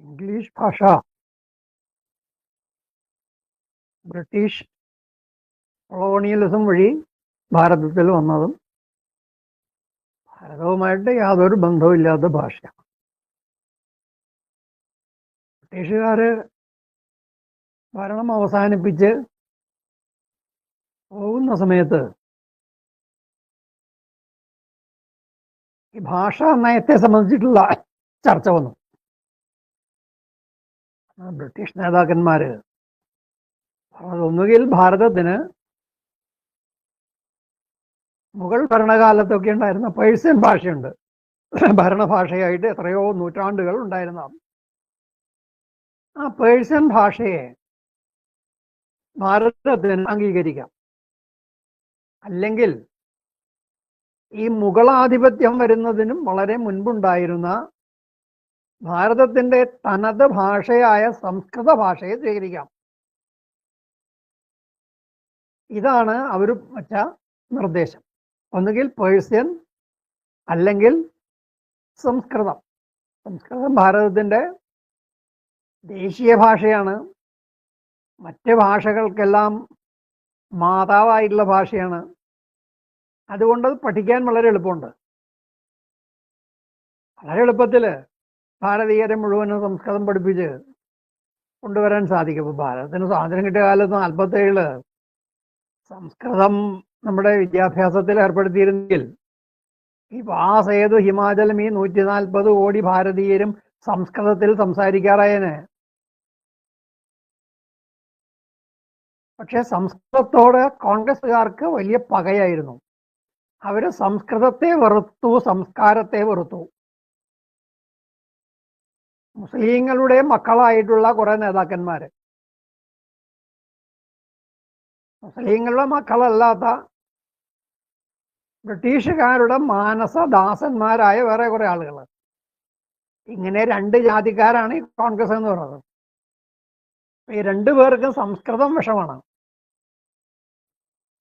English ഭാഷ British colonialism വഴി ഭാരതത്തിൽ വന്നതും ഭാരതവുമായിട്ട് യാതൊരു ബന്ധവുമില്ലാത്ത ഭാഷയാണ്. ബ്രിട്ടീഷുകാര് ഭരണം അവസാനിപ്പിച്ച് പോകുന്ന സമയത്ത് ഈ ഭാഷാ നയത്തെ സംബന്ധിച്ചിട്ടുള്ള ചർച്ച വന്നു. ബ്രിട്ടീഷ് നേതാക്കന്മാര് ഒന്നുകിൽ ഭാരതത്തിന് മുഗൾ ഭരണകാലത്തൊക്കെ ഉണ്ടായിരുന്ന പേഴ്ഷ്യൻ ഭാഷയുണ്ട്, ഭരണഭാഷയായിട്ട് എത്രയോ നൂറ്റാണ്ടുകൾ ഉണ്ടായിരുന്ന ആ പേഴ്ഷ്യൻ ഭാഷയെ ഭാരതത്തിന് അംഗീകരിക്കാം. അല്ലെങ്കിൽ ഈ മുഗളാധിപത്യം വരുന്നതിനും വളരെ മുൻപുണ്ടായിരുന്ന ഭാരതത്തിന്റെ തനത് ഭാഷയായ സംസ്കൃത ഭാഷയെ സ്വീകരിക്കാം. ഇതാണ് അവർ വച്ച നിർദ്ദേശം. ഒന്നുകിൽ പേഴ്ഷ്യൻ അല്ലെങ്കിൽ സംസ്കൃതം. സംസ്കൃതം ഭാരതത്തിന്റെ ദേശീയ ഭാഷയാണ്. മറ്റ് ഭാഷകൾക്കെല്ലാം മാതാവായിട്ടുള്ള ഭാഷയാണ്. അതുകൊണ്ട് പഠിക്കാൻ വളരെ എളുപ്പമുണ്ട്. വളരെ എളുപ്പത്തിൽ ഭാരതീയരെ മുഴുവനും സംസ്കൃതം പഠിപ്പിച്ച് കൊണ്ടുവരാൻ സാധിക്കും. ഇപ്പോൾ ഭാരതത്തിന് സ്വാതന്ത്ര്യം കിട്ടിയ കാലത്ത് 47 സംസ്കൃതം നമ്മുടെ വിദ്യാഭ്യാസത്തിൽ ഏർപ്പെടുത്തിയിരുന്നെങ്കിൽ ഈ പാസേതു ഹിമാചലം ഈ 140 കോടി ഭാരതീയരും സംസ്കൃതത്തിൽ സംസാരിക്കാറായനെ. പക്ഷെ സംസ്കൃതത്തോട് കോൺഗ്രസ്സുകാർക്ക് വലിയ പകയായിരുന്നു. അവര് സംസ്കൃതത്തെ വെറുത്തു, സംസ്കാരത്തെ വെറുത്തു. മുസ്ലിങ്ങളുടെ മക്കളായിട്ടുള്ള കുറെ നേതാക്കന്മാര്, മുസ്ലിങ്ങളുടെ മക്കളല്ലാത്ത ബ്രിട്ടീഷുകാരുടെ മാനസദാസന്മാരായ വേറെ കുറെ ആളുകൾ, ഇങ്ങനെ 2 ജാതിക്കാരാണ് ഈ കോൺഗ്രസ് എന്ന് പറയുന്നത്. ഈ 2 പേർക്കും സംസ്കൃതം വിഷമാണ്.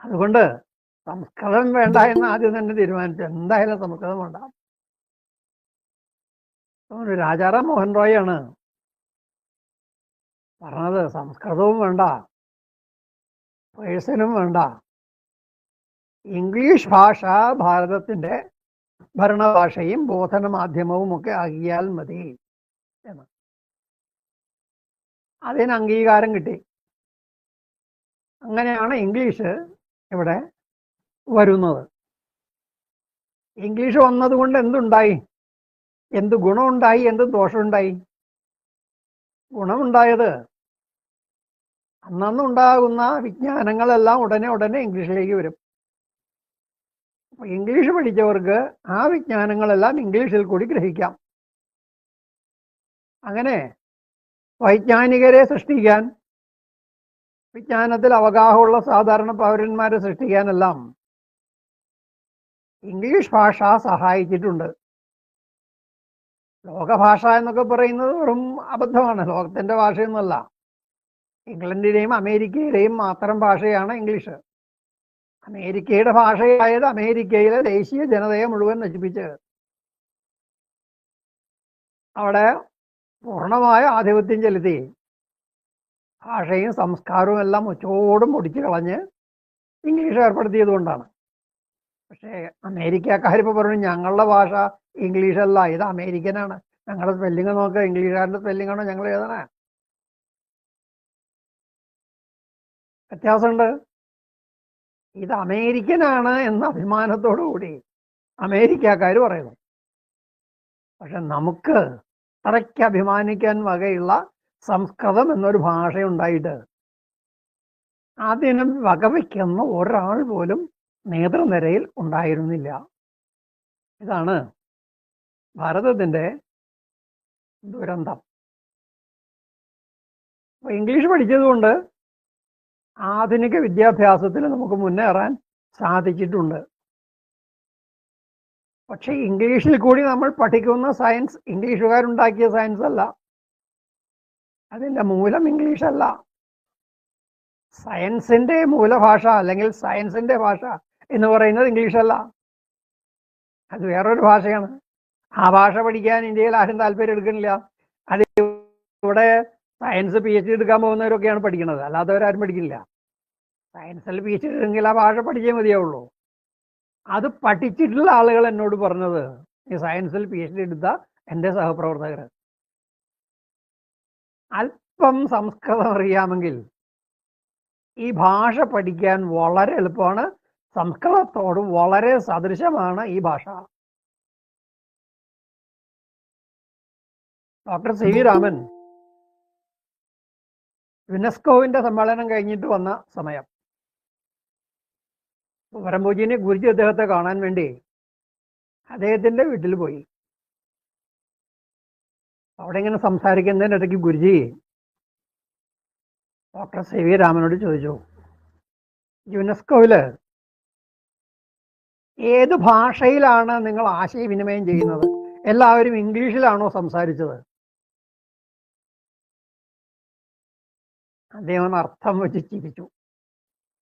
അതുകൊണ്ട് സംസ്കൃതം വേണ്ട എന്ന് ആദ്യം തന്നെ തീരുമാനിച്ചു. എന്തായാലും സംസ്കൃതം വേണ്ട. രാജാറാം മോഹൻ റോയ് ആണ് പറഞ്ഞത്, സംസ്കൃതവും വേണ്ട, പേഴ്ഷ്യനും വേണ്ട, ഇംഗ്ലീഷ് ഭാഷ ഭാരതത്തിന്റെ ഭരണഭാഷയും ബോധന മാധ്യമവും ഒക്കെ ആകിയാൽ മതി എന്ന്. അതിന് അംഗീകാരം കിട്ടി. അങ്ങനെയാണ് ഇംഗ്ലീഷ് ഇവിടെ വരുന്നത്. ഇംഗ്ലീഷ് വന്നതുകൊണ്ട് എന്തുണ്ടായി? എന്ത് ഗുണമുണ്ടായി, എന്ത് ദോഷമുണ്ടായി? ഗുണമുണ്ടായത് അന്നുണ്ടാകുന്ന വിജ്ഞാനങ്ങളെല്ലാം ഉടനെ ഇംഗ്ലീഷിലേക്ക് വരും. അപ്പൊ ഇംഗ്ലീഷ് പഠിച്ചവർക്ക് ആ വിജ്ഞാനങ്ങളെല്ലാം ഇംഗ്ലീഷിൽ കൂടി ഗ്രഹിക്കാം. അങ്ങനെ വൈജ്ഞാനികരെ സൃഷ്ടിക്കാൻ, വിജ്ഞാനത്തിൽ അവഗാഹമുള്ള സാധാരണ പൗരന്മാരെ സൃഷ്ടിക്കാനെല്ലാം ഇംഗ്ലീഷ് ഭാഷ സഹായിച്ചിട്ടുണ്ട്. ലോകഭാഷ എന്നൊക്കെ പറയുന്നത് വെറും അബദ്ധമാണ്. ലോകത്തിന്റെ ഭാഷയൊന്നുമല്ല. ഇംഗ്ലണ്ടിലെയും അമേരിക്കയിലെയും മാത്രം ഭാഷയാണ് ഇംഗ്ലീഷ്. അമേരിക്കയുടെ ഭാഷയായത് അമേരിക്കയിലെ ദേശീയ ജനതയെ മുഴുവൻ നശിപ്പിച്ച് അവിടെ പൂർണ്ണമായ ആധിപത്യം ചെലുത്തി ഭാഷയും സംസ്കാരവും എല്ലാം ഉച്ചോടും പൊടിച്ചു കളഞ്ഞ് ഇംഗ്ലീഷ് ഏർപ്പെടുത്തിയത് കൊണ്ടാണ്. പക്ഷേ അമേരിക്കക്കാരിപ്പോൾ പറഞ്ഞു ഞങ്ങളുടെ ഭാഷ ഇംഗ്ലീഷല്ല, ഇത് അമേരിക്കനാണ്, ഞങ്ങളുടെ സ്പെല്ലിങ് നോക്കുക, ഇംഗ്ലീഷുകാരുടെ സ്പെല്ലിംഗ് ആണോ ഞങ്ങൾ എഴുതണേ? വ്യത്യാസമുണ്ട്. ഇത് അമേരിക്കനാണ് എന്ന അഭിമാനത്തോടു കൂടി അമേരിക്കക്കാർ പറയുന്നു. പക്ഷെ നമുക്ക് അത്രയ്ക്ക് അഭിമാനിക്കാൻ വകയുള്ള സംസ്കൃതം എന്നൊരു ഭാഷയുണ്ടായിട്ട് അതിനും വകവയ്ക്കുന്ന ഒരാൾ പോലും നേതൃനിരയിൽ ഉണ്ടായിരുന്നില്ല. ഇതാണ് ഭാരതത്തിന്റെ ദുരന്തം. അപ്പൊ ഇംഗ്ലീഷ് പഠിച്ചതുകൊണ്ട് ആധുനിക വിദ്യാഭ്യാസത്തിൽ നമുക്ക് മുന്നേറാൻ സാധിച്ചിട്ടുണ്ട്. പക്ഷെ ഇംഗ്ലീഷിൽ കൂടി നമ്മൾ പഠിക്കുന്ന സയൻസ് ഇംഗ്ലീഷുകാരുണ്ടാക്കിയ സയൻസ് അല്ല. അതിൻ്റെ മൂലം ഇംഗ്ലീഷ് അല്ല. സയൻസിന്റെ മൂലഭാഷ അല്ലെങ്കിൽ സയൻസിന്റെ ഭാഷ എന്ന് പറയുന്നത് ഇംഗ്ലീഷ് അല്ല, അത് വേറൊരു ഭാഷയാണ്. ആ ഭാഷ പഠിക്കാൻ ഇന്ത്യയിൽ ആരും താല്പര്യം എടുക്കുന്നില്ല. അത് അവിടെ സയൻസ് PhD എടുക്കാൻ പോകുന്നവരൊക്കെയാണ് പഠിക്കുന്നത്, അല്ലാത്തവരാരും പഠിക്കില്ല. സയൻസിൽ PhD എടുത്തെങ്കിൽ ആ ഭാഷ പഠിച്ചേ മതിയാവുള്ളൂ. അത് പഠിച്ചിട്ടുള്ള ആളുകൾ എന്നോട് പറഞ്ഞത്, ഈ സയൻസിൽ PhD എടുത്ത എൻ്റെ സഹപ്രവർത്തകർ, അല്പം സംസ്കൃതം അറിയാമെങ്കിൽ ഈ ഭാഷ പഠിക്കാൻ വളരെ എളുപ്പമാണ്. സംസ്കൃതത്തോട് വളരെ സദൃശമാണ് ഈ ഭാഷ. ഡോക്ടർ CV രാമൻ യുനെസ്കോവിന്റെ സമ്മേളനം കഴിഞ്ഞിട്ട് വന്ന സമയം, പരംപൂജ്യനെ ഗുരുജി അദ്ദേഹത്തെ കാണാൻ വേണ്ടി അദ്ദേഹത്തിന്റെ വീട്ടിൽ പോയി. അവിടെ ഇങ്ങനെ സംസാരിക്കുന്നതിനിടയ്ക്ക് ഗുരുജി ഡോക്ടർ CV രാമനോട് ചോദിച്ചു, യുനെസ്കോയില് ഏത് ഭാഷയിലാണ് നിങ്ങൾ ആശയവിനിമയം ചെയ്യുന്നത്? എല്ലാവരും ഇംഗ്ലീഷിലാണോ സംസാരിച്ചത്? അദ്ദേഹം അർത്ഥം വെച്ച് ചിരിച്ചു.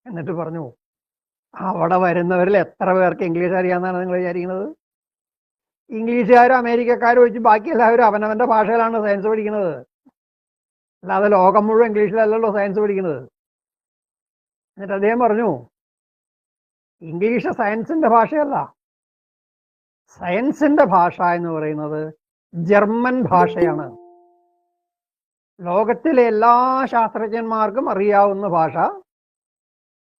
എന്നിട്ട് പറഞ്ഞു, അവിടെ വരുന്നവരിൽ എത്ര പേർക്ക് ഇംഗ്ലീഷ് അറിയാമെന്നാണ് നിങ്ങൾ വിചാരിക്കുന്നത്? ഇംഗ്ലീഷുകാരും അമേരിക്കക്കാരും ഒഴിച്ച് ബാക്കി എല്ലാവരും അവനവന്റെ ഭാഷയിലാണ് സയൻസ് പഠിക്കുന്നത്. അല്ലാതെ ലോകം മുഴുവൻ ഇംഗ്ലീഷിലല്ലല്ലോ സയൻസ് പഠിക്കുന്നത്. എന്നിട്ട് അദ്ദേഹം പറഞ്ഞു, ഇംഗ്ലീഷ് സയൻസിന്റെ ഭാഷയല്ല. സയൻസിന്റെ ഭാഷ എന്ന് പറയുന്നത് ജർമ്മൻ ഭാഷയാണ്. ലോകത്തിലെ എല്ലാ ശാസ്ത്രജ്ഞന്മാർക്കും അറിയാവുന്ന ഭാഷ.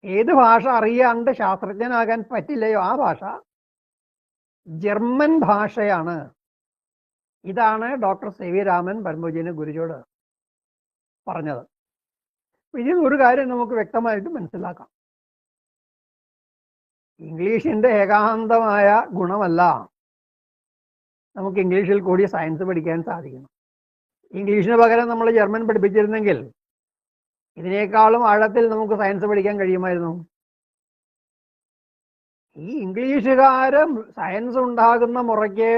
ഏത് ഭാഷ അറിയാണ്ട് ശാസ്ത്രജ്ഞനാകാൻ പറ്റില്ലയോ ആ ഭാഷ ജർമ്മൻ ഭാഷയാണ്. ഇതാണ് ഡോക്ടർ CV രാമൻ പരംപൂജ്യന് ഗുരുജിയോട് പറഞ്ഞത്. ഇതിൽ ഒരു കാര്യം നമുക്ക് വ്യക്തമായിട്ട് മനസ്സിലാക്കാം. ഇംഗ്ലീഷിന്റെ ഏകാന്തമായ ഗുണമല്ല നമുക്ക് ഇംഗ്ലീഷിൽ കൂടി സയൻസ് പഠിക്കാൻ സാധിക്കുന്നു. ഇംഗ്ലീഷിന് പകരം നമ്മൾ ജർമ്മൻ പഠിപ്പിച്ചിരുന്നെങ്കിൽ ഇതിനേക്കാളും ആഴത്തിൽ നമുക്ക് സയൻസ് പഠിക്കാൻ കഴിയുമായിരുന്നു. ഈ ഇംഗ്ലീഷുകാര് സയൻസ് ഉണ്ടാകുന്ന മുറയ്ക്ക്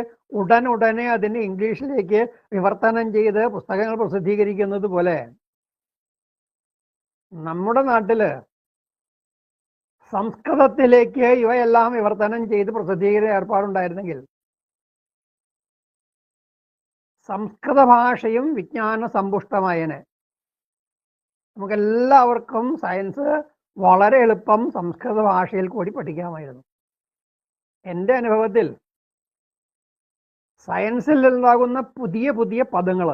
ഉടനെ അതിനെ ഇംഗ്ലീഷിലേക്ക് വിവർത്തനം ചെയ്ത് പുസ്തകങ്ങൾ പ്രസിദ്ധീകരിക്കുന്നത് പോലെ നമ്മുടെ നാട്ടില് സംസ്കൃതത്തിലേക്ക് ഇവയെല്ലാം വിവർത്തനം ചെയ്ത് പ്രസിദ്ധീകരിക്കുന്ന ഏർപ്പാടുണ്ടായിരുന്നെങ്കിൽ സംസ്കൃത ഭാഷയും വിജ്ഞാന സമ്പുഷ്ടമായനെ. നമുക്കെല്ലാവർക്കും സയൻസ് വളരെ എളുപ്പം സംസ്കൃത ഭാഷയിൽ കൂടി പഠിക്കാമായിരുന്നു. എൻ്റെ അനുഭവത്തിൽ സയൻസിൽ ഉണ്ടാകുന്ന പുതിയ പുതിയ പദങ്ങൾ,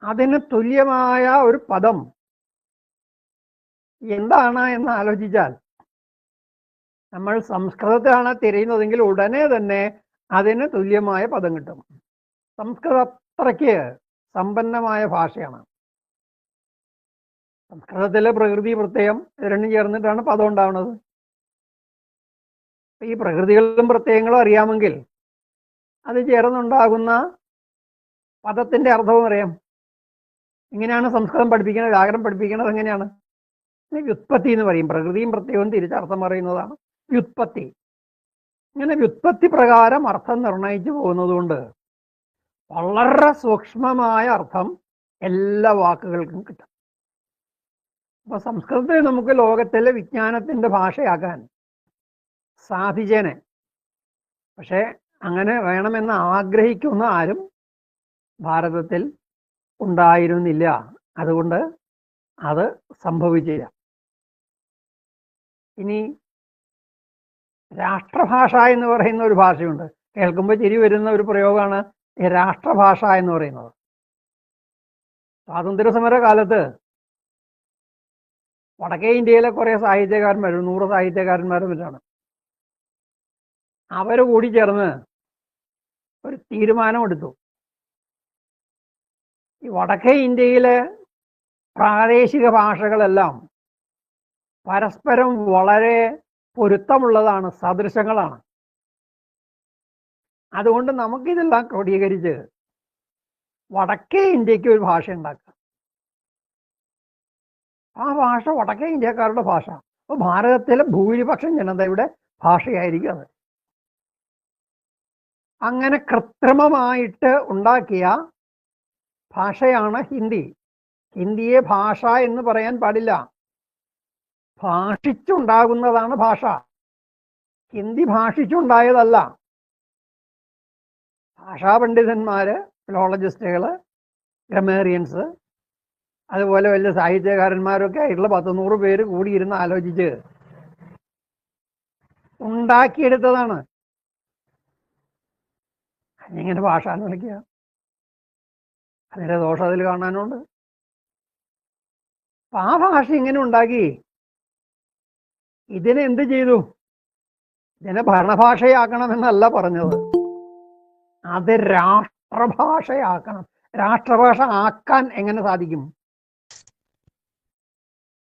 അതിന് തുല്യമായ ഒരു പദം എന്താണ് എന്ന് ആലോചിച്ചാൽ, നമ്മൾ സംസ്കൃതത്തിലാണ് തിരയുന്നതെങ്കിൽ ഉടനെ തന്നെ അതിന് തുല്യമായ പദം കിട്ടും. സംസ്കൃതം അത്രയ്ക്ക് സമ്പന്നമായ ഭാഷയാണ്. സംസ്കൃതത്തിലെ പ്രകൃതി പ്രത്യയം രണ്ടും ചേർന്നിട്ടാണ് പദം ഉണ്ടാവുന്നത്. ഈ പ്രകൃതികളും പ്രത്യയങ്ങളും അറിയാമെങ്കിൽ അത് ചേർന്നുണ്ടാകുന്ന പദത്തിന്റെ അർത്ഥവും അറിയാം. ഇങ്ങനെയാണ് സംസ്കൃതം പഠിപ്പിക്കുന്നത്, വ്യാകരണം പഠിപ്പിക്കുന്നത് എങ്ങനെയാണ്? വ്യുത്പത്തി എന്ന് പറയും. പ്രകൃതിയും പ്രത്യയവും തിരിച്ചർത്ഥം പറയുന്നതാണ് വ്യുത്പത്തി. ഇങ്ങനെ വ്യുത്പത്തി പ്രകാരം അർത്ഥം നിർണയിച്ചു പോകുന്നത് കൊണ്ട് വളരെ സൂക്ഷ്മമായ അർത്ഥം എല്ലാ വാക്കുകൾക്കും കിട്ടും. അപ്പൊ സംസ്കൃതത്തെ നമുക്ക് ലോകത്തിലെ വിജ്ഞാനത്തിന്റെ ഭാഷയാക്കാൻ സാധിച്ചേനെ. പക്ഷെ അങ്ങനെ വേണമെന്ന് ആഗ്രഹിക്കുന്ന ആരും ഭാരതത്തിൽ ഉണ്ടായിരുന്നില്ല. അതുകൊണ്ട് അത് സംഭവിച്ചില്ല. ഇനി രാഷ്ട്രഭാഷ എന്ന് പറയുന്ന ഒരു ഭാഷയുണ്ട്. കേൾക്കുമ്പോൾ ചിരി വരുന്ന ഒരു പ്രയോഗമാണ് ഈ രാഷ്ട്രഭാഷ എന്ന് പറയുന്നത്. സ്വാതന്ത്ര്യ സമര കാലത്ത് വടക്കേ ഇന്ത്യയിലെ കുറെ സാഹിത്യകാരന്മാർ, 100 സാഹിത്യകാരന്മാരും മറ്റാണ്, അവർ കൂടി ചേർന്ന് ഒരു തീരുമാനമെടുത്തു. ഈ വടക്കേ ഇന്ത്യയിലെ പ്രാദേശിക ഭാഷകളെല്ലാം പരസ്പരം വളരെ പൊരുത്തമുള്ളതാണ്, സദൃശങ്ങളാണ്. അതുകൊണ്ട് നമുക്കിതെല്ലാം ക്രോഡീകരിച്ച് വടക്കേ ഇന്ത്യക്ക് ഒരു ഭാഷ ഉണ്ടാക്കുക. ആ ഭാഷ വടക്കേ ഇന്ത്യക്കാരുടെ ഭാഷ. അപ്പോൾ ഭാരതത്തിലെ ഭൂരിപക്ഷം ജനതയുടെ ഭാഷയായിരിക്കും അത്. അങ്ങനെ കൃത്രിമമായിട്ട് ഉണ്ടാക്കിയ ഭാഷയാണ് ഹിന്ദി. ഹിന്ദിയെ ഭാഷ എന്ന് പറയാൻ പാടില്ല. ഭാഷിച്ചുണ്ടാകുന്നതാണ് ഭാഷ. ഹിന്ദി ഭാഷിച്ചുണ്ടായതല്ല. ഭാഷാ പണ്ഡിതന്മാര് ഫിലോളജിസ്റ്റുകൾ, ഗ്രമേറിയൻസ്, അതുപോലെ വലിയ സാഹിത്യകാരന്മാരൊക്കെ ആയിട്ടുള്ള 100 പേര് കൂടിയിരുന്ന് ആലോചിച്ച് ഉണ്ടാക്കിയെടുത്തതാണ്. അതിങ്ങനെ ഭാഷ എന്ന് വിളിക്കുക. അതിൻ്റെ ദോഷം അതിൽ കാണാനുണ്ട്. അപ്പൊ ആ ഭാഷ ഇങ്ങനെ ഉണ്ടാക്കി ഇതിനെ എന്ത് ചെയ്തു? ഇതിനെ ഭരണഭാഷയാക്കണമെന്നല്ല പറഞ്ഞത്, അത് രാഷ്ട്രഭാഷയാക്കണം. രാഷ്ട്രഭാഷ ആക്കാൻ എങ്ങനെ സാധിക്കും?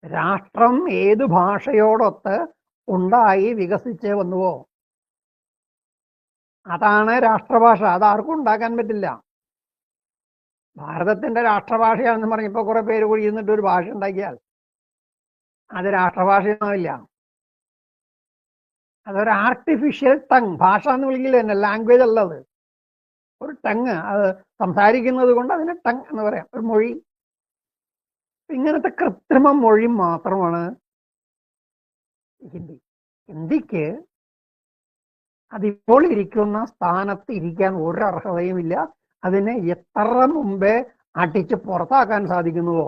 രാഷ്ട്രം ഏത് ഭാഷയോടൊത്ത് ഉണ്ടായി വികസിച്ച് വന്നുവോ അതാണ് രാഷ്ട്രഭാഷ. അതാർക്കും ഉണ്ടാക്കാൻ പറ്റില്ല. ഭാരതത്തിന്റെ രാഷ്ട്രഭാഷയാണെന്ന് പറഞ്ഞപ്പോൾ കുറെ പേര് കൂടി ഇരുന്നിട്ട് ഒരു ഭാഷ ഉണ്ടാക്കിയാൽ അത് രാഷ്ട്രഭാഷയൊന്നുമില്ല. അതൊരു ആർട്ടിഫിഷ്യൽ ടങ്. ഭാഷ എന്ന് വിളിക്കില്ല തന്നെ, ലാംഗ്വേജ് അല്ലത്, ഒരു ടങ്. അത് സംസാരിക്കുന്നത് കൊണ്ട് അതിന് ടങ് എന്ന് പറയാം, ഒരു മൊഴി. ഇങ്ങനത്തെ കൃത്രിമ മൊഴി മാത്രമാണ് ഹിന്ദി. ഹിന്ദിക്ക് അതിപ്പോൾ ഇരിക്കുന്ന സ്ഥാനത്ത് ഇരിക്കാൻ ഒരു അർഹതയുമില്ല. അതിനെ എത്ര മുമ്പേ അടിച്ച് പുറത്താക്കാൻ സാധിക്കുന്നുവോ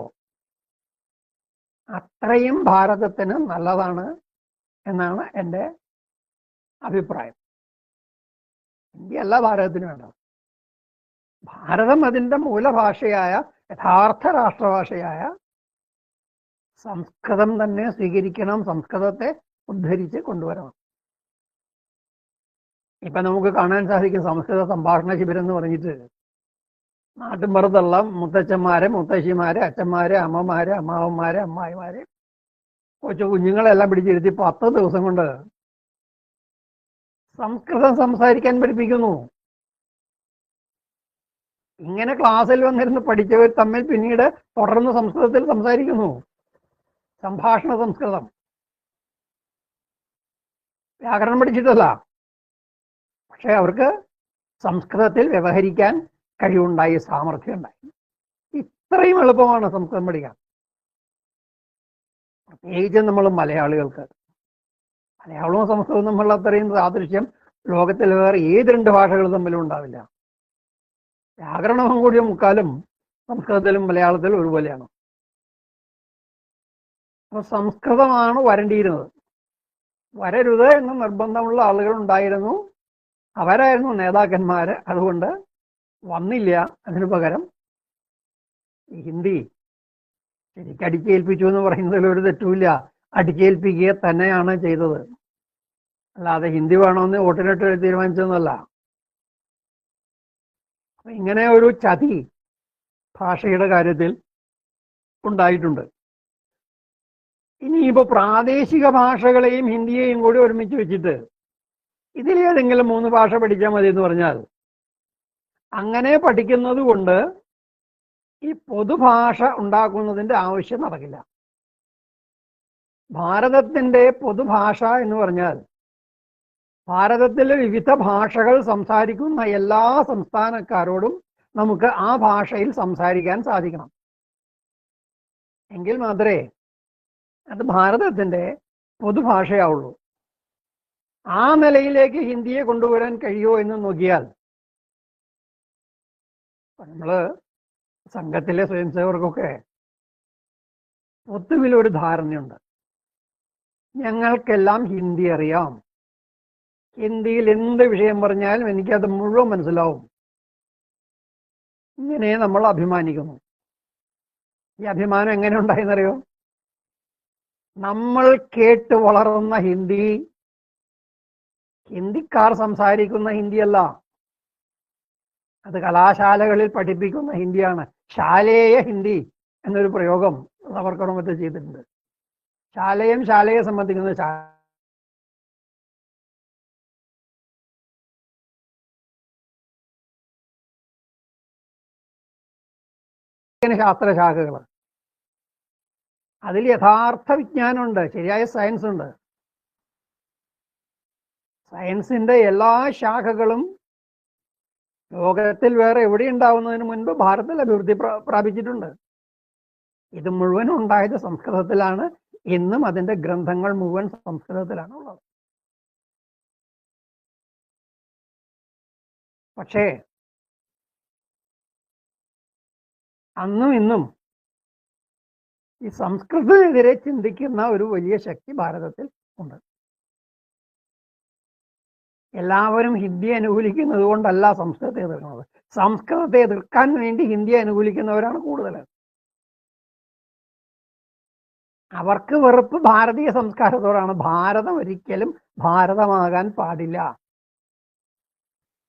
അത്രയും ഭാരതത്തിന് നല്ലതാണ് എന്നാണ് എൻ്റെ അഭിപ്രായം. ഹിന്ദിയല്ല ഭാരതത്തിന് വേണ്ടത്. ഭാരതം അതിൻ്റെ മൂലഭാഷയായ, യഥാർത്ഥ രാഷ്ട്രഭാഷയായ സംസ്കൃതം തന്നെ സ്വീകരിക്കണം. സംസ്കൃതത്തെ ഉദ്ധരിച്ച് കൊണ്ടുവരണം. ഇപ്പൊ നമുക്ക് കാണാൻ സാധിക്കും സംസ്കൃത സംഭാഷണ ശിബിരം എന്ന് പറഞ്ഞിട്ട് നാട്ടിൻപുറത്തുള്ള മുത്തച്ഛന്മാരെ, മുത്തശ്ശിമാരെ, അച്ഛന്മാരെ, അമ്മമാരെ, അമ്മാവന്മാരെ, അമ്മായിമാരെ, കൊച്ചു കുഞ്ഞുങ്ങളെല്ലാം പിടിച്ചിരുത്തി 10 ദിവസം കൊണ്ട് സംസ്കൃതം സംസാരിക്കാൻ പഠിപ്പിക്കുന്നു. ഇങ്ങനെ ക്ലാസ്സിൽ വന്നിരുന്ന് പഠിച്ചവർ തമ്മിൽ പിന്നീട് തുടർന്ന് സംസ്കൃതത്തിൽ സംസാരിക്കുന്നു. സംഭാഷണ സംസ്കൃതം, വ്യാകരണം പഠിച്ചിട്ടല്ല, പക്ഷെ അവർക്ക് സംസ്കൃതത്തിൽ വ്യവഹരിക്കാൻ കഴിവുണ്ടായി, സാമർഥ്യം ഉണ്ടായി. ഇത്രയും എളുപ്പമാണ് സംസ്കൃതം പഠിക്കാൻ. പ്രത്യേകിച്ചും നമ്മൾ മലയാളികൾക്ക്. മലയാളവും സംസ്കൃതവും തമ്മിലുള്ള അത്രയും സാദൃശ്യം ലോകത്തിൽ വേറെ ഏത് 2 ഭാഷകൾ തമ്മിലും ഉണ്ടാവില്ല. വ്യാകരണവും കൂടിയ മുക്കാലും സംസ്കൃതത്തിലും മലയാളത്തിലും ഒരുപോലെയാണ്. അപ്പൊ സംസ്കൃതമാണ് വരേണ്ടിയിരുന്നത്. വരരുത് എന്ന് നിർബന്ധമുള്ള ആളുകൾ ഉണ്ടായിരുന്നു. അവരായിരുന്നു നേതാക്കന്മാര്. അതുകൊണ്ട് വന്നില്ല. അതിനു പകരം ഹിന്ദി ശരിക്കും അടിച്ചേൽപ്പിച്ചു എന്ന് പറയുന്നതിൽ ഒരു തെറ്റുമില്ല. അടിച്ചേൽപ്പിക്കുക തന്നെയാണ് ചെയ്തത്, അല്ലാതെ ഹിന്ദി വേണമെന്ന് വോട്ടിനിട്ട് തീരുമാനിച്ചതൊന്നുമല്ല. അപ്പൊ ഇങ്ങനെ ഒരു ചതി ഭാഷയുടെ കാര്യത്തിൽ ഉണ്ടായിട്ടുണ്ട്. ഇനിയിപ്പോ പ്രാദേശിക ഭാഷകളെയും ഹിന്ദിയെയും കൂടി ഒരുമിച്ച് വെച്ചിട്ട് ഇതിലേതെങ്കിലും 3 ഭാഷ പഠിച്ചാൽ മതി എന്ന് പറഞ്ഞാൽ, അങ്ങനെ പഠിക്കുന്നത് കൊണ്ട് ഈ പൊതുഭാഷ ഉണ്ടാക്കുന്നതിന്റെ ആവശ്യം നടക്കില്ല. ഭാരതത്തിന്റെ പൊതുഭാഷ എന്ന് പറഞ്ഞാൽ ഭാരതത്തിലെ വിവിധ ഭാഷകൾ സംസാരിക്കുന്ന എല്ലാ സംസ്ഥാനക്കാരോടും നമുക്ക് ആ ഭാഷയിൽ സംസാരിക്കാൻ സാധിക്കണം. എങ്കിൽ മാത്രമേ അത് ഭാരതത്തിന്റെ പൊതുഭാഷയാവുള്ളൂ. ആ നിലയിലേക്ക് ഹിന്ദിയെ കൊണ്ടുവരാൻ കഴിയുമോ എന്ന് നോക്കിയാൽ, നമ്മള് സംഘത്തിലെ സ്വയം സേവർക്കൊക്കെ പൊതുവിലൊരു ധാരണയുണ്ട്. ഞങ്ങൾക്കെല്ലാം ഹിന്ദി അറിയാം, ഹിന്ദിയിൽ എന്ത് വിഷയം പറഞ്ഞാലും എനിക്കത് മുഴുവൻ മനസ്സിലാവും. ഇങ്ങനെ നമ്മൾ അഭിമാനിക്കുന്നു. ഈ അഭിമാനം എങ്ങനെ ഉണ്ടായെന്നറിയോ? നമ്മൾ കേട്ട് വളർന്ന ഹിന്ദിക്കാർ സംസാരിക്കുന്ന ഹിന്ദിയല്ല, അത് കലാശാലകളിൽ പഠിപ്പിക്കുന്ന ഹിന്ദിയാണ്. ശാലേയ ഹിന്ദി എന്നൊരു പ്രയോഗം സവർക്കറും മറ്റും ചെയ്തിട്ടുണ്ട്. ശാലയെ സംബന്ധിക്കുന്ന ശാസ്ത്രശാഖകൾ. അതിൽ യഥാർത്ഥ വിജ്ഞാനമുണ്ട്, ശരിയായ സയൻസ് ഉണ്ട്. സയൻസിന്റെ എല്ലാ ശാഖകളും ലോകത്തിൽ വേറെ എവിടെ ഉണ്ടാവുന്നതിന് മുൻപ് ഭാരതത്തിൽ അഭിവൃദ്ധി പ്രാപിച്ചിട്ടുണ്ട്. ഇത് മുഴുവൻ ഉണ്ടായത് സംസ്കൃതത്തിലാണ്. ഇന്നും അതിന്റെ ഗ്രന്ഥങ്ങൾ മുഴുവൻ സംസ്കൃതത്തിലാണ് ഉള്ളത്. പക്ഷേ അന്നും ഇന്നും ഈ സംസ്കൃതത്തിനെതിരെ ചിന്തിക്കുന്ന ഒരു വലിയ ശക്തി ഭാരതത്തിൽ ഉണ്ട്. എല്ലാവരും ഹിന്ദി അനുകൂലിക്കുന്നത് കൊണ്ടല്ല സംസ്കൃതത്തെ എതിർക്കുന്നത്. സംസ്കൃതത്തെ എതിർക്കാൻ വേണ്ടി ഹിന്ദി അനുകൂലിക്കുന്നവരാണ് കൂടുതൽ. അവർക്ക് വെറുപ്പ് ഭാരതീയ സംസ്കാരത്തോടാണ്. ഭാരതം ഒരിക്കലും ഭാരതമാകാൻ പാടില്ല.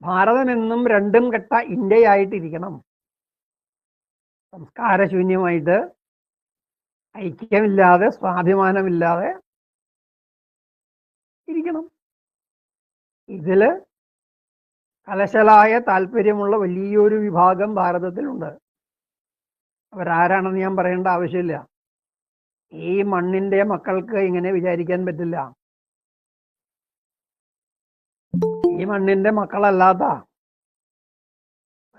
ഭാരതം എന്നും രണ്ടും കെട്ട ഇന്ത്യയായിട്ടിരിക്കണം. സംസ്കാരശൂന്യമായിട്ട്, ഐക്യമില്ലാതെ, സ്വാഭിമാനമില്ലാതെ ഇരിക്കണം. ഇതില് കലശലായ താല്പര്യമുള്ള വലിയൊരു വിഭാഗം ഭാരതത്തിലുണ്ട്. അവരാരാണെന്ന് ഞാൻ പറയേണ്ട ആവശ്യമില്ല. ഈ മണ്ണിന്റെ മക്കൾക്ക് ഇങ്ങനെ വിചാരിക്കാൻ പറ്റില്ല. ഈ മണ്ണിന്റെ മക്കളല്ലാത്ത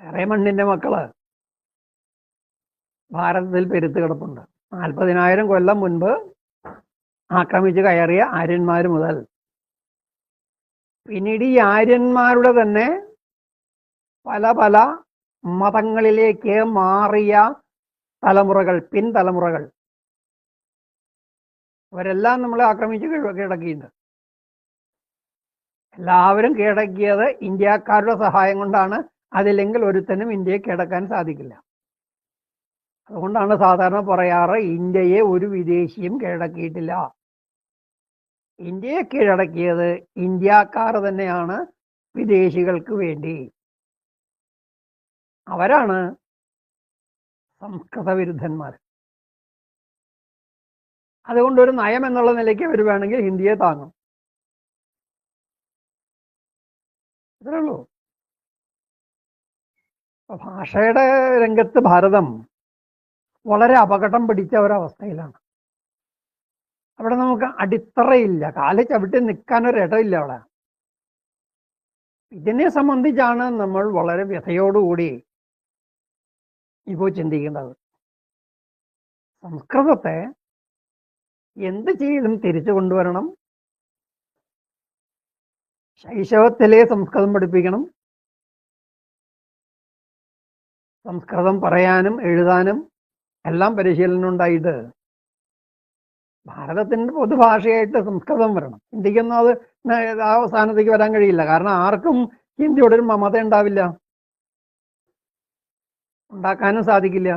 വേറെ മണ്ണിന്റെ മക്കള് ഭാരതത്തിൽ പെരുത്ത് കിടപ്പുണ്ട്. 40,000 കൊല്ലം മുൻപ് ആക്രമിച്ച് കയറിയ ആര്യന്മാർ മുതൽ പിന്നീട് ഈ ആര്യന്മാരുടെ തന്നെ പല പല മതങ്ങളിലേക്ക് മാറിയ തലമുറകൾ, പിൻതലമുറകൾ, അവരെല്ലാം നമ്മളെ ആക്രമിച്ച് കീഴടക്കിയിട്ടുണ്ട്. എല്ലാവരും കീഴടക്കിയത് ഇന്ത്യക്കാരുടെ സഹായം കൊണ്ടാണ്. അതില്ലെങ്കിൽ ഒരുത്തനും ഇന്ത്യയെ കീഴടക്കാൻ സാധിക്കില്ല. അതുകൊണ്ടാണ് സാധാരണ പറയാറ്, ഇന്ത്യയെ ഒരു വിദേശിയും കീഴടക്കിയിട്ടില്ല. ഇന്ത്യയെ കീഴടക്കിയത് ഇന്ത്യക്കാർ തന്നെയാണ് വിദേശികൾക്ക് വേണ്ടി. അവരാണ് സംസ്കൃത വിരുദ്ധന്മാർ. അതുകൊണ്ട് ഒരു നയം എന്നുള്ള നിലയ്ക്ക് അവർ വേണമെങ്കിൽ ഹിന്ദിയെ താങ്ങും. ഇത്രേ ഉള്ളൂ. ഭാഷയുടെ രംഗത്ത് ഭാരതം വളരെ അപകടം പിടിച്ച ഒരവസ്ഥയിലാണ്. അവിടെ നമുക്ക് അടിത്തറയില്ല, കാല് ചവിട്ടി നിൽക്കാനൊരിടമില്ല അവിടെ. ഇതിനെ സംബന്ധിച്ചാണ് നമ്മൾ വളരെ വ്യഥയോടുകൂടി ഇപ്പോൾ ചിന്തിക്കേണ്ടത്. സംസ്കൃതത്തെ എന്ത് ചെയ്യലും തിരിച്ചു കൊണ്ടുവരണം. ശൈശവത്തിലെ സംസ്കൃതം പഠിപ്പിക്കണം. സംസ്കൃതം പറയാനും എഴുതാനും എല്ലാം പരിശീലനം ഉണ്ടായിട്ട് ഭാരതത്തിന്റെ പൊതുഭാഷയായിട്ട് സംസ്കൃതം വരണം. ഹിന്ദിക്കൊന്നും അത് ആ സ്ഥാനത്തേക്ക് വരാൻ കഴിയില്ല. കാരണം ആർക്കും ഹിന്ദിയോടൊരു മമത ഉണ്ടാവില്ല, ഉണ്ടാക്കാനും സാധിക്കില്ല.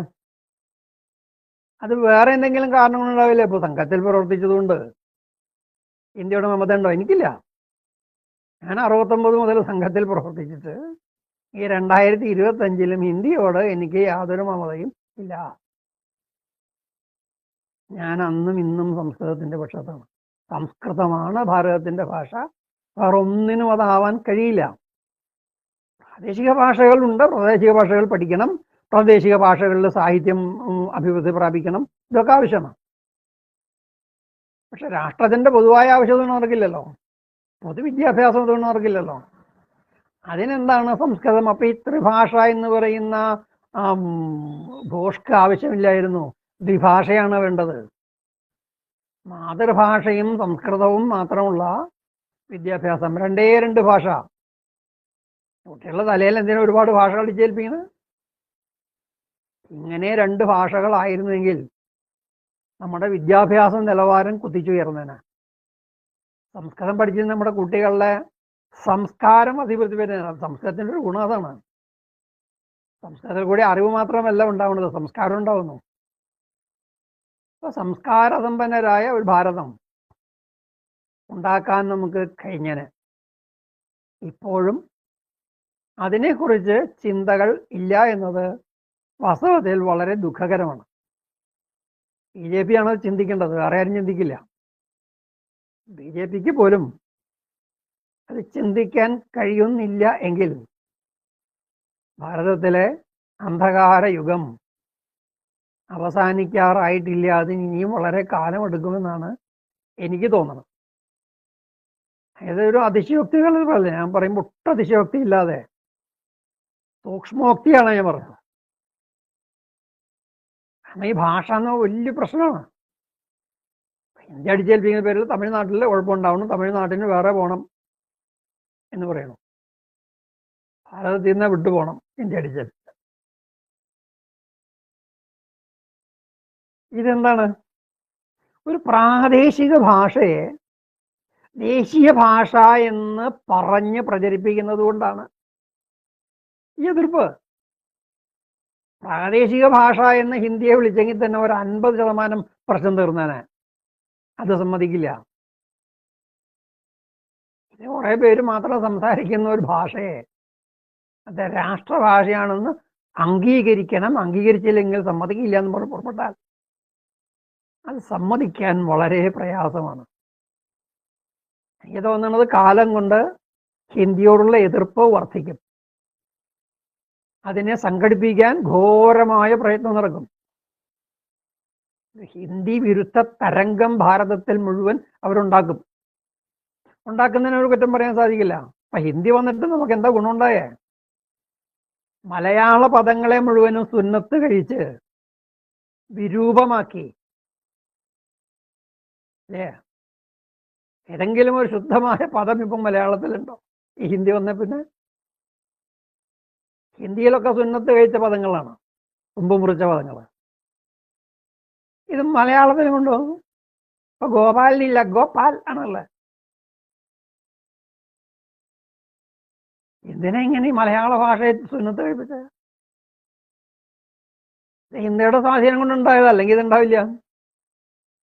അത് വേറെ എന്തെങ്കിലും കാരണങ്ങളുണ്ടാവില്ല. ഇപ്പൊ സംഘത്തിൽ പ്രവർത്തിച്ചതുകൊണ്ട് ഹിന്ദിയോട് മമത ഉണ്ടോ? എനിക്കില്ല. ഞാൻ 69 മുതൽ സംഘത്തിൽ പ്രവർത്തിച്ചിട്ട് ഈ 2025 ഹിന്ദിയോട് എനിക്ക് യാതൊരു മമതയും ഇല്ല. ഞാൻ അന്നും ഇന്നും സംസ്കൃതത്തിന്റെ പക്ഷത്താണ്. സംസ്കൃതമാണ് ഭാരതത്തിന്റെ ഭാഷ. വേറെ ഒന്നിനും അതാവാൻ കഴിയില്ല. പ്രാദേശിക ഭാഷകളുണ്ട്, പ്രാദേശിക ഭാഷകൾ പഠിക്കണം, പ്രാദേശിക ഭാഷകളിൽ സാഹിത്യം അഭിവൃദ്ധി പ്രാപിക്കണം, ഇതൊക്കെ ആവശ്യമാണ്. പക്ഷെ രാഷ്ട്രത്തിന്റെ പൊതുവായ ആവശ്യമൊന്നും അവർക്കില്ലല്ലോ, പൊതുവിദ്യാഭ്യാസം ഇതൊന്നും അവർക്കില്ലല്ലോ. അതിനെന്താണ് സംസ്കൃതം? അപ്പൊ ഈ ത്രിഭാഷ എന്ന് പറയുന്ന ഭോഷ്ക്ക് ആവശ്യമില്ലായിരുന്നു. ദ്വിഭാഷയാണ് വേണ്ടത്. മാതൃഭാഷയും സംസ്കൃതവും മാത്രമുള്ള വിദ്യാഭ്യാസം, രണ്ട് ഭാഷ. കുട്ടികളുടെ തലയിൽ എന്തിനാ ഒരുപാട് ഭാഷകൾ അടിച്ചേൽപ്പിക്കുന്നത്? ഇങ്ങനെ 2 ഭാഷകളായിരുന്നെങ്കിൽ നമ്മുടെ വിദ്യാഭ്യാസ നിലവാരം കുതിച്ചുയർന്നേനെ. സംസ്കൃതം പഠിച്ചിരുന്ന നമ്മുടെ കുട്ടികളുടെ സംസ്കാരം അഭിവൃദ്ധി വരുന്നത്. സംസ്കൃതത്തിൻ്റെ ഒരു ഗുണം അതാണ്. സംസ്കൃതത്തിൽ കൂടി അറിവ് മാത്രമല്ല ഉണ്ടാവുന്നത്, സംസ്കാരം ഉണ്ടാവുന്നു. അപ്പൊ സംസ്കാരസമ്പന്നരായ ഒരു ഭാരതം ഉണ്ടാക്കാൻ നമുക്ക് കഴിഞ്ഞേനെ. ഇപ്പോഴും അതിനെക്കുറിച്ച് ചിന്തകൾ ഇല്ല എന്നത് വാസ്തവത്തിൽ വളരെ ദുഃഖകരമാണ്. BJP ആണ് ചിന്തിക്കേണ്ടത്, വേറെ ആരും ചിന്തിക്കില്ല. BJPക്ക് പോലും അത് ചിന്തിക്കാൻ കഴിയുന്നില്ല എങ്കിൽ ഭാരതത്തിലെ അന്ധകാര യുഗം അവസാനിക്കാറായിട്ടില്ല. അതിന് ഇനിയും വളരെ കാലമെടുക്കുമെന്നാണ് എനിക്ക് തോന്നുന്നത്. അതൊരു അതിശയോക്തികൾ പറഞ്ഞത്, ഞാൻ പറയുമ്പോൾ ഒട്ടും അതിശയോക്തി ഇല്ലാതെ സൂക്ഷ്മോക്തിയാണ് ഞാൻ പറഞ്ഞത്. കാരണം ഈ ഭാഷ എന്ന വലിയ പ്രശ്നമാണ്. ഹിന്ദി അടിച്ചേൽപ്പിക്കുന്ന പേരിൽ തമിഴ്നാട്ടിൽ കുഴപ്പമുണ്ടാവണം, തമിഴ്നാട്ടിന് വേറെ പോകണം എന്ന് പറയണം. ഭാരതത്തിൽ നിന്ന് വിട്ടുപോകണം ഹിന്ദി അടിച്ചേൽപ്പിച്ച. ഇതെന്താണ്? ഒരു പ്രാദേശിക ഭാഷയെ ദേശീയ ഭാഷ എന്ന് പറഞ്ഞ് പ്രചരിപ്പിക്കുന്നത് കൊണ്ടാണ് ഈ എതിർപ്പ്. പ്രാദേശിക ഭാഷ എന്ന് ഹിന്ദിയെ വിളിച്ചെങ്കിൽ തന്നെ ഒരു 50% പ്രശ്നം തീർന്നാണ്. അത് സമ്മതിക്കില്ല. കുറെ പേര് മാത്രം സംസാരിക്കുന്ന ഒരു ഭാഷയെ അത് രാഷ്ട്രഭാഷയാണെന്ന് അംഗീകരിക്കണം. അംഗീകരിച്ചില്ലെങ്കിൽ സമ്മതിക്കില്ല എന്ന് പറഞ്ഞ് പുറപ്പെട്ടാൽ അത് സമ്മതിക്കാൻ വളരെ പ്രയാസമാണ്. എനിക്ക് തോന്നുന്നത് കാലം കൊണ്ട് ഹിന്ദിയോടുള്ള എതിർപ്പ് വർദ്ധിക്കും. അതിനെ സംഘടിപ്പിക്കാൻ ഘോരമായ പ്രയത്നം നടക്കും. ഹിന്ദി വിരുദ്ധ തരംഗം ഭാരതത്തിൽ മുഴുവൻ അവരുണ്ടാക്കും. ഉണ്ടാക്കുന്നതിന് ഒരു കുറ്റം പറയാൻ സാധിക്കില്ല. അപ്പൊ ഹിന്ദി വന്നിട്ട് നമുക്ക് എന്താ ഗുണമുണ്ടായേ? മലയാള പദങ്ങളെ മുഴുവനും സുന്നത്ത് കഴിച്ച് വിരൂപമാക്കി അല്ലേ? ഏതെങ്കിലും ഒരു ശുദ്ധമായ പദം ഇപ്പം മലയാളത്തിലുണ്ടോ ഈ ഹിന്ദി വന്ന പിന്നെ? ഹിന്ദിയിലൊക്കെ സുന്നത്ത് കഴിച്ച പദങ്ങളാണ്, തുമ്പ് മുറിച്ച പദങ്ങൾ. ഇത് മലയാളത്തിൽ കൊണ്ടുവന്നു. ഇപ്പൊ ഗോപാലിനില്ല, ഗോപാൽ ആണല്ലേ. എന്തിനാ ഇങ്ങനെ ഈ മലയാള ഭാഷയെ സുന്നത്ത് കഴിപ്പിച്ചത്? ഹിന്ദിയുടെ സ്വാധീനം കൊണ്ടുണ്ടായത്, അല്ലെങ്കിൽ ഇതുണ്ടാവില്ല.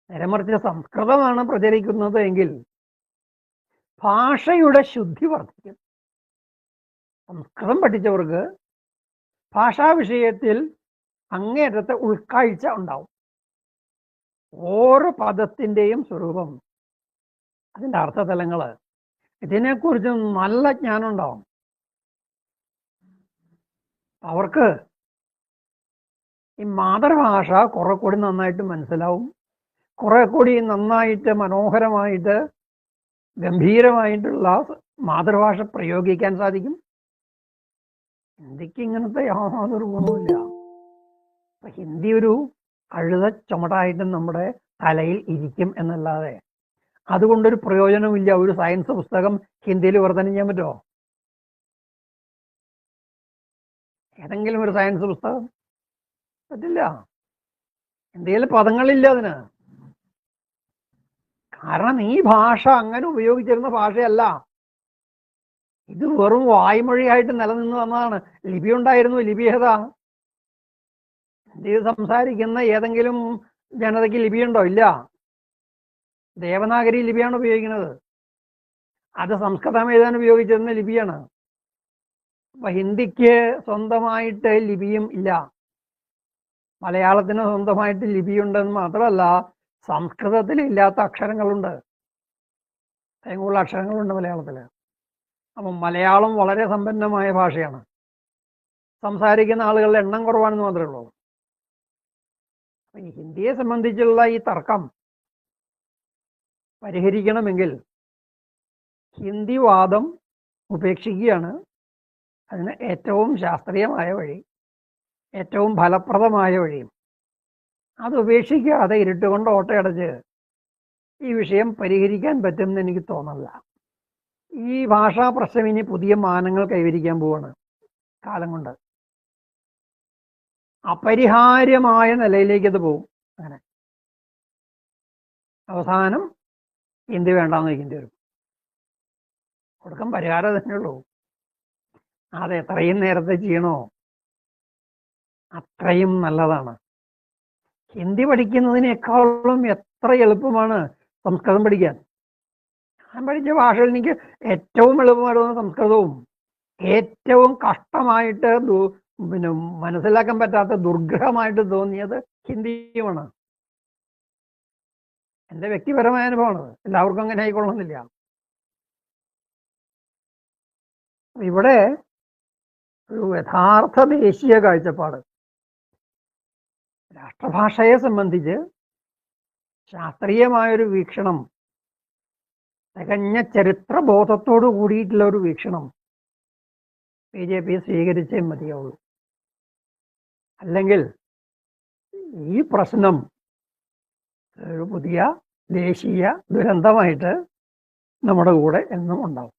നേരെ മറിച്ച് സംസ്കൃതമാണ് പ്രചരിക്കുന്നത് എങ്കിൽ ഭാഷയുടെ ശുദ്ധി വർദ്ധിക്കും. സംസ്കൃതം പഠിച്ചവർക്ക് ഭാഷാ വിഷയത്തിൽ അങ്ങേയറ്റത്തെ ഉൾക്കാഴ്ച ഉണ്ടാവും. ഓരോ പദത്തിൻ്റെയും സ്വരൂപം, അതിൻ്റെ അർത്ഥതലങ്ങൾ, ഇതിനെക്കുറിച്ച് നല്ല ജ്ഞാനം ഉണ്ടാവും. അവർക്ക് ഈ മാതൃഭാഷ കുറെ കൂടി നന്നായിട്ട് മനസ്സിലാവും. കുറെ കൂടി നന്നായിട്ട് മനോഹരമായിട്ട് ഗംഭീരമായിട്ടുള്ള മാതൃഭാഷ പ്രയോഗിക്കാൻ സാധിക്കും. ഹിന്ദിക്ക് ഇങ്ങനത്തെ യാതൊരു ഗുണവുമില്ല. അപ്പൊ ഹിന്ദി ഒരു കഴുത ചുമടായിട്ട് നമ്മുടെ തലയിൽ ഇരിക്കും എന്നല്ലാതെ അതുകൊണ്ടൊരു പ്രയോജനമില്ല. ഒരു സയൻസ് പുസ്തകം ഹിന്ദിയിൽ വിവർത്തനം ചെയ്യാൻ പറ്റുമോ? ഏതെങ്കിലും ഒരു സയൻസ് പുസ്തകം? പറ്റില്ല. ഹിന്ദിയിൽ പദങ്ങളില്ല അതിന്. കാരണം ഈ ഭാഷ അങ്ങനെ ഉപയോഗിച്ചിരുന്ന ഭാഷയല്ല. ഇത് വെറും വായ്മൊഴിയായിട്ട് നിലനിന്ന് വന്നതാണ്. ലിപി ഉണ്ടായിരുന്നു. ലിപി ഏതാ? ഹിന്ദി സംസാരിക്കുന്ന ഏതെങ്കിലും ജനതയ്ക്ക് ലിപിയുണ്ടോ? ഇല്ല. ദേവനാഗരി ലിപിയാണ് ഉപയോഗിക്കുന്നത്. അത് സംസ്കൃതം എഴുതാൻ ഉപയോഗിച്ചിരുന്ന ലിപിയാണ്. അപ്പൊ ഹിന്ദിക്ക് സ്വന്തമായിട്ട് ലിപിയും ഇല്ല. മലയാളത്തിന് സ്വന്തമായിട്ട് ലിപിയുണ്ടെന്ന് മാത്രമല്ല, സംസ്കൃതത്തിൽ ഇല്ലാത്ത അക്ഷരങ്ങളുണ്ട്. കൂടുതൽ അക്ഷരങ്ങളുണ്ട് മലയാളത്തില്. അപ്പം മലയാളം വളരെ സമ്പന്നമായ ഭാഷയാണ്. സംസാരിക്കുന്ന ആളുകളുടെ എണ്ണം കുറവാണെന്ന് മാത്രമേ ഉള്ളൂ. ഈ ഹിന്ദിയെ സംബന്ധിച്ചുള്ള ഈ തർക്കം പരിഹരിക്കണമെങ്കിൽ ഹിന്ദി വാദം ഉപേക്ഷിക്കുകയാണ് അതിന് ഏറ്റവും ശാസ്ത്രീയമായ വഴി, ഏറ്റവും ഫലപ്രദമായ വഴിയും. അത് ഉപേക്ഷിക്കാതെ ഇരുട്ടുകൊണ്ട് ഓട്ടയടച്ച് ഈ വിഷയം പരിഹരിക്കാൻ പറ്റുമെന്ന് എനിക്ക് തോന്നില്ല. ഈ ഭാഷാ പ്രശ്നം ഇനി പുതിയ മാനങ്ങൾ കൈവരിക്കാൻ പോവാണ് കാലം കൊണ്ട്. അപരിഹാര്യമായ നിലയിലേക്ക് അത് പോകും. അങ്ങനെ അവസാനം ഹിന്ദി വേണ്ടാന്ന് വയ്ക്കേണ്ടി വരും. കൊടുക്കാൻ പരിഹാരം തന്നെയുള്ളൂ. അത് എത്രയും നേരത്തെ ചെയ്യണോ അത്രയും നല്ലതാണ്. ഹിന്ദി പഠിക്കുന്നതിനേക്കാളും എത്ര എളുപ്പമാണ് സംസ്കൃതം പഠിക്കാൻ. ഞാൻ പഠിച്ച ഭാഷയിൽ എനിക്ക് ഏറ്റവും എളുപ്പമായിട്ട് സംസ്കൃതവും ഏറ്റവും കഷ്ടമായിട്ട് പിന്നെ മനസ്സിലാക്കാൻ പറ്റാത്ത ദുർഗ്രഹമായിട്ട് തോന്നിയത് ഹിന്ദിയുമാണ്. എൻ്റെ വ്യക്തിപരമായ അനുഭവമാണ്. എല്ലാവർക്കും അങ്ങനെ ആയിക്കൊള്ളുന്നില്ല. ഇവിടെ ഒരു യഥാർത്ഥ ദേശീയ കാഴ്ചപ്പാട്, രാഷ്ട്രഭാഷയെ സംബന്ധിച്ച് ശാസ്ത്രീയമായൊരു വീക്ഷണം, തികഞ്ഞ ചരിത്രബോധത്തോടു കൂടിയിട്ടുള്ള ഒരു വീക്ഷണം BJP സ്വീകരിച്ചേ മതിയാവുള്ളൂ. അല്ലെങ്കിൽ ഈ പ്രശ്നം ഒരു പുതിയ ദേശീയ ദുരന്തമായിട്ട് നമ്മുടെ കൂടെ എന്നും ഉണ്ടാവും.